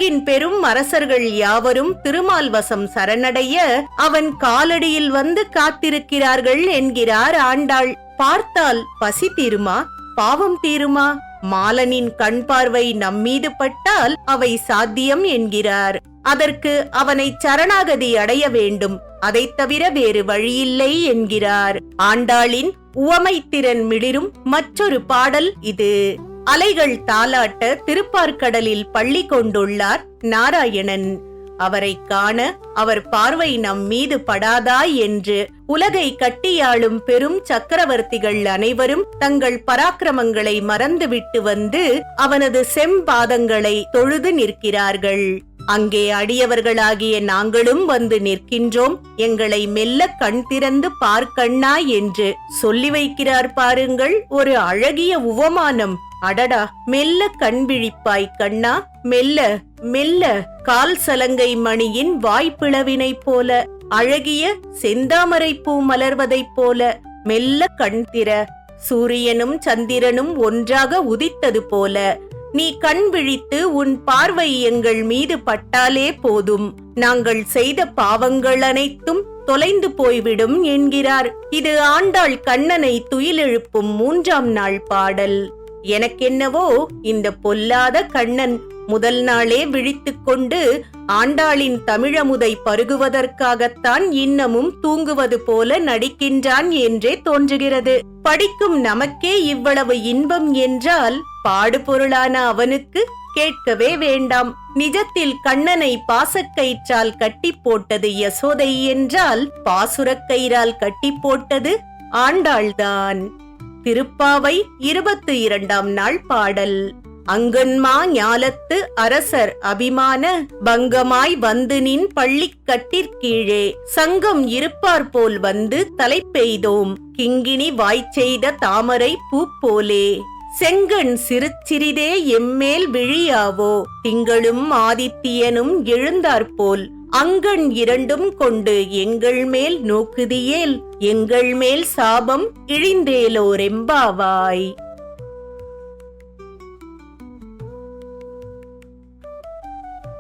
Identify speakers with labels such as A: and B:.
A: உலகின் பெரும் அரசர்கள் யாவரும் திருமால் வசம் சரணடைய அவன் காலடியில் வந்து காத்திருக்கிறார்கள் என்கிறார் ஆண்டாள். பார்த்தால் பசி தீருமா, பாவம் தீருமா? மாலனின் கண் பார்வை நம்மீது பட்டால் அவை சாத்தியம் என்கிறார். அதற்கு அவனை சரணாகதி அடைய வேண்டும், அதைத் தவிர வேறு வழியில்லை என்கிறார். ஆண்டாளின் உவமைத்திறன் மிளிரும் மற்றொரு பாடல் இது. அலைகள் தாலாட்ட திருப்பார்கடலில் பள்ளி கொண்டுள்ளார் நாராயணன். அவரை காண அவர் பார்வை நம் மீது படாதா என்று உலகை கட்டியாளும் பெரும் சக்கரவர்த்திகள் அனைவரும் தங்கள் பராக்கிரமங்களை மறந்துவிட்டு வந்து அவனது செம்பாதங்களை தொழுது நிற்கிறார்கள். அங்கே அடியவர்களாகிய நாங்களும் வந்து நிற்கின்றோம், எங்களை மெல்ல கண் திறந்து பார்க்கண்ணா என்று சொல்லி வைக்கிறார் பாருங்கள். ஒரு அழகிய உவமானம். அடடா, மெல்ல கண் விழிப்பாய் கண்ணா, மெல்ல மெல்ல, கால் சலங்கை மணியின் வாய்ப்பிளவினை போல, அழகிய செந்தாமரை பூ மலர்வதைப் போல மெல்ல கண் திற, சூரியனும் சந்திரனும் ஒன்றாக உதித்தது போல நீ கண் விழித்து உன் பார்வை எங்கள் மீது பட்டாலே போதும், நாங்கள் செய்த பாவங்கள் அனைத்தும் தொலைந்து போய்விடும் என்கிறார். இது ஆண்டாள் கண்ணனை துயிலெழுப்பும் 3ஆம் நாள் பாடல். எனக்கென்னவோ இந்த பொல்லாத கண்ணன் முதல் நாளே விழித்துக் கொண்டு ஆண்டாளின் தமிழமுதை பருகுவதற்காகத்தான் இன்னமும் தூங்குவது போல நடிக்கின்றான் என்றே தோன்றுகிறது. படிக்கும் நமக்கே இவ்வளவு இன்பம் என்றால் பாடுபொருளான அவனுக்கு கேட்கவே வேண்டாம். நிஜத்தில் கண்ணனை பாசக்கயிற்றால் கட்டி போட்டது யசோதை என்றால் பாசுரக்கயிறால் கட்டி போட்டது ஆண்டாள்தான். திருப்பாவை 22ஆம் நாள் பாடல். அங்கன்மா ஞாலத்து அரசர் அபிமான பங்கமாய் வந்து நின் பள்ளிக்கட்டிற்கீழே சங்கம் இருப்பார் போல் வந்து தலை பெய்தோம், கிங்கினி வாய்ச்செய்த தாமரை பூ போலே, செங்கண் சிறுச்சிறிதே எம்மேல் விழியாவோ, திங்களும் ஆதித்தியனும் எழுந்தாற்போல், அங்கண் இரண்டும் கொண்டு எங்கள் மேல் நோக்குதியேல், எங்கள் மேல் சாபம் இழிந்தேலோரெம்பாவாய்.